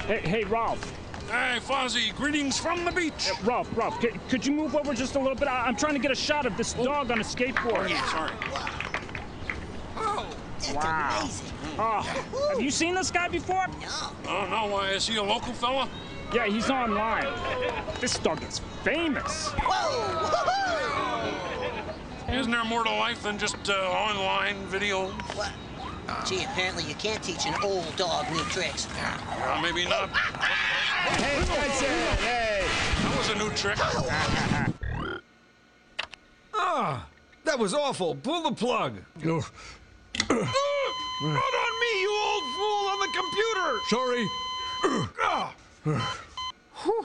Hey, Ralph. Hey, Fozzie, greetings from the beach. Ralph, could you move over just a little bit? I'm trying to get a shot of this dog on a skateboard. Oh, yeah, sorry. Oh, that's amazing. Oh, have you seen this guy before? No. Oh, no, why, is he a local fella? Yeah, he's online. This dog is famous. Whoa! Isn't there more to life than just online videos? What? Gee, apparently you can't teach an old dog new tricks. Well, maybe not. Hey, that's it. Hey. That was a new trick. That was awful. Pull the plug. Not on me, you old fool, on the computer. Sorry. Whew.